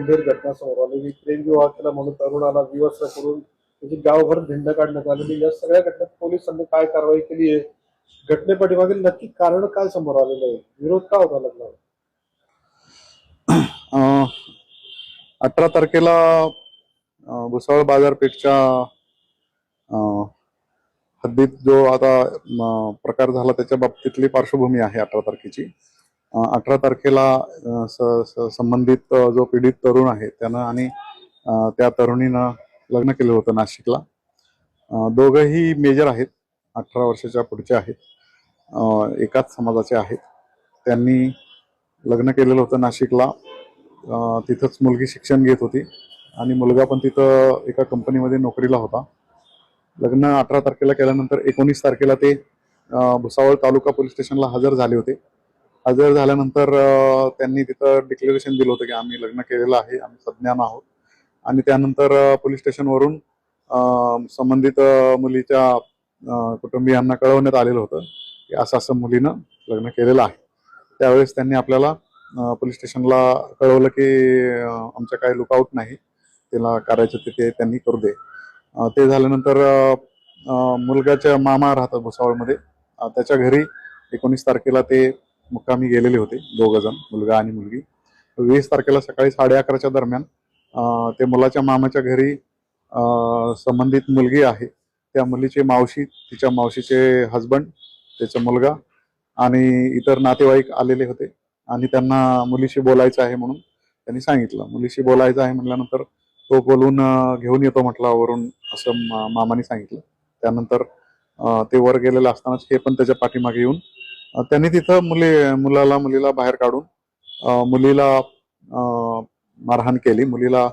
गंभीर घटना समोर आली की प्रेम विवाह केला म्हणून तरुणाला विवस्त्र करून त्याची गावभर धिंड काढण्यात आलेली. या सगळ्या घटनेत पोलिसांनी काय कारवाई केली आहे, घटनेपाठीमागील नक्की कारण काय समोर आलेलं आहे, विरोध का होता लग्नावर? 18 तारखेला भुसावळ बाजारपेठच्या हद्दीत जो आता प्रकार झाला त्याच्या बाबतीतली पार्श्वभूमी आहे 18 तारखेची. 18 तारखेला संबंधित जो पीडित तरुण आहे त्यानं आणि त्या तरुणीनं लग्न केलं होतं नाशिकला. दोघंही मेजर आहेत, 18 वर्षाच्या पुढचे आहेत, एकाच समाजाचे आहेत. त्यांनी लग्न केलेलं होतं नाशिकला. तिथंच मुलगी शिक्षण घेत होती आणि मुलगा पण तिथं एका कंपनीमध्ये नोकरीला होता. लग्न 18 तारखेला केल्यानंतर 19 तारखेला ते भुसावळ तालुका पोलीस स्टेशनला हजर झाले होते. हजर झाल्यानंतर त्यांनी तिथं डिक्लेरेशन दिलं होतं की आम्ही लग्न केलेलं आहे, आम्ही सज्ञान आहोत. आणि त्यानंतर पोलीस स्टेशनवरून संबंधित मुलीच्या कुटुंबियांना कळवण्यात आलेलं होतं की असं मुलीनं लग्न केलेलं आहे. त्यावेळेस त्यांनी आपल्याला पोलीस स्टेशनला कळवलं की आमच्या काही लुकआउट नाही, त्याला करायचं ते त्यांनी करू दे. ते झाल्यानंतर मुलगाच्या मामा राहतात भुसावळमध्ये, त्याच्या घरी 19 तारखेला ते मुक्कामी गेलेले होते, दोघं जण, मुलगा आणि मुलगी. 20 तारखेला सकाळी 11:30च्या दरम्यान ते मुलाच्या मामाच्या घरी संबंधित मुलगी आहे त्या मुलीची मावशी, तिच्या मावशीचे हजबंड, त्याचा मुलगा आणि इतर नातेवाईक आलेले होते आणि त्यांना मुलीशी बोलायचं आहे म्हणून त्यांनी सांगितलं. मुलीशी बोलायचं आहे म्हटल्यानंतर तो बोलून घेऊन येतो म्हटला वरून, असं मामाने सांगितलं. त्यानंतर ते वर गेलेले असतानाच हे पण त्याच्या पाठीमागे येऊन त्यांनी तिथं मुलीला बाहेर काढून मुलीला मारहाण केली. मुलीला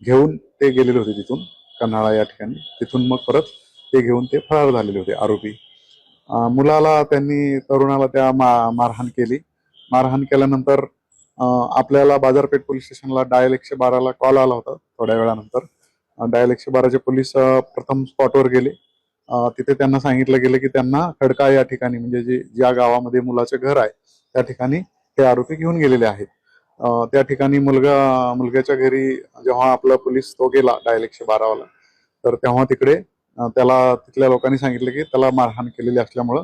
घेऊन ते गेलेले होते तिथून कन्हाळा या ठिकाणी. तिथून मग परत ते घेऊन ते फरार झालेले होते आरोपी. मुलाला त्यांनी, तरुणाला त्या मारहाण केली. मारहाण केल्यानंतर आपल्याला बाजारपेठ पोलीस स्टेशनला डायल 112ला कॉल आला होता. थोड्या वेळानंतर डायल 112चे पोलीस प्रथम स्पॉटवर गेले. तिथे त्यांना सांगितलं गेलं की त्यांना खडका या ठिकाणी, म्हणजे ज्या गावामध्ये मुलाचे घर आहे त्या ठिकाणी हे आरोपी घेऊन गेलेले आहेत. त्या ठिकाणी मुलग्याच्या घरी जेव्हा आपला पोलीस तो गेला डायल 112वाला, तर तेव्हा तिकडे त्याला तिथल्या लोकांनी सांगितलं की त्याला मारहाण केलेली असल्यामुळं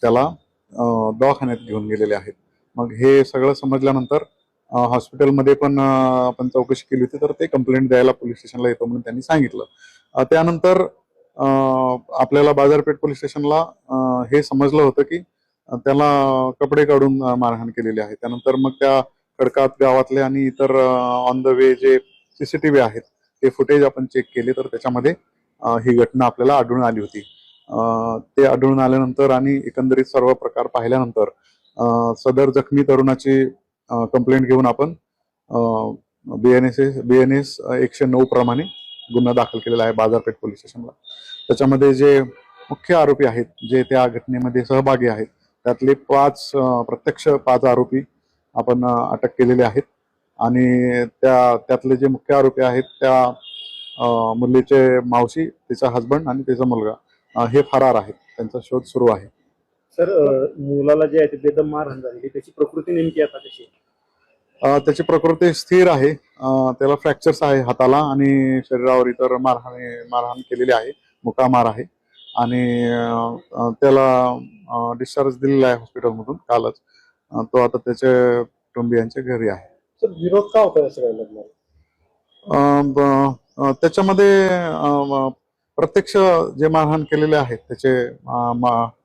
त्याला दवाखान्यात घेऊन गेलेले आहेत. मग हे सगळं समजल्यानंतर हॉस्पिटलमध्ये पण आपण चौकशी केली होती, तर ते कंप्लेंट द्यायला पोलीस स्टेशनला येतो म्हणून त्यांनी सांगितलं. त्यानंतर आपल्याला बाजारपेठ पोलीस स्टेशनला हे समजलं होतं की त्याला कपडे काढून मारहाण केलेली आहे. त्यानंतर मग त्या खडकात गावातले आणि इतर ऑन द वे जे CCTV आहेत ते फुटेज आपण चेक केले, तर त्याच्यामध्ये ही घटना आपल्याला आढळून आली होती. ते आढळून आल्यानंतर आणि एकंदरीत सर्व प्रकार पाहिल्यानंतर सदर जखमी तरुणाची कंप्लेंट घेऊन आपण BNS 109 प्रमाणे गुन्हा दाखल केलेला आहे बाजारपेठ पोलीस स्टेशनला. त्याच्यामध्ये जे मुख्य आरोपी आहेत, जे त्या घटनेमध्ये सहभागी आहेत, त्यातले प्रत्यक्ष 5 आरोपी आपण अटक केलेले आहेत. आणि त्यातले जे मुख्य आरोपी आहेत त्या मुलीचे मावशी, तिचा हजबंड आणि तिचा मुलगा हे फरार आहेत. त्यांचा शोध सुरू आहे. सर, मुलाला जे आहे ते बेदम मारहाण झाली, त्याची प्रकृती नेमकी आता कशी आहे? त्याची प्रकृती स्थिर आहे. त्याला फ्रॅक्चर्स आहे हाताला आणि शरीरावर इतर मारहाण केलेली आहे, मुकामार आहे. आणि त्याला डिस्चार्ज दिलेला आहे हॉस्पिटलमधून कालच. तो आता त्याच्या कुटुंबियांच्या घरी आहे. सर, विरोध का होता या सगळ्या लग्नाला? त्याच्यामध्ये प्रत्यक्ष जे मारहाण केलेले आहेत त्याचे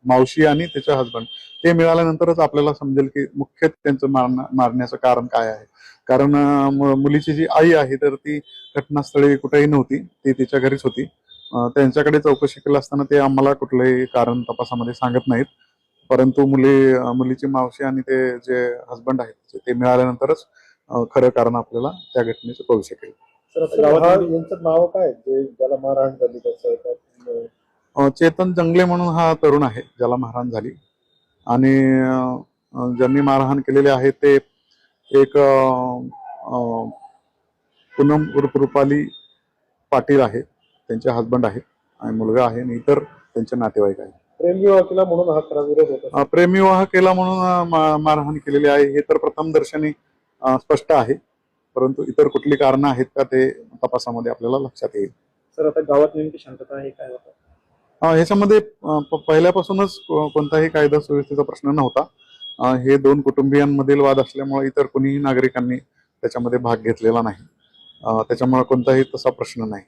मावशी आणि त्याचे हजबंड, ते मिळाल्यानंतरच आपल्याला समजेल की मुख्य त्यांचं मारण्याचं कारण काय आहे. कारण मुलीची जी आई आहे तर ती घटनास्थळी कुठेही नव्हती, ती तिच्या घरीच होती. त्यांच्याकडे चौकशी केली असताना ते आम्हाला कुठलंही कारण तपासामध्ये सांगत नाहीत. परंतु मुलीची मावशी आणि ते जे हजबंड आहेत ते मिळाल्यानंतरच खरं कारण आपल्याला त्या घटनेचं कळू शकेल. यांचं नाव काय, ज्याला मारहाण झाली त्याचं? चेतन जंगले म्हणून हा तरुण आहे ज्याला मारहाण झाली. आणि ज्यांनी मारहाण केलेले आहे ते एक पूनम उर्फ रुपाली पाटील आहे, त्यांचे हजबंड आहेत आणि मुलगा आहे आणि इतर त्यांचे नातेवाईक आहेत. प्रेमविवाह केला म्हणून हा खरा विरोध होता? प्रेमविवाह केला म्हणून मारहाण केलेली आहे हे तर प्रथम दर्शनी स्पष्ट आहे. परंतु इतर कुठली कारणं आहेत का ते तपासामध्ये आपल्याला लक्षात येईल. सर आता गावात नेमकी शांतता आहे काय होतं? ह्याच्यामध्ये पहिल्यापासूनच कोणताही कायदा सुव्यवस्थेचा प्रश्न नव्हता. हे दोन कुटुंबियांमधील वाद असल्यामुळे इतर कोणीही नागरिकांनी त्याच्यामध्ये भाग घेतलेला नाही. त्याच्यामुळे कोणताही तसा प्रश्न नाही.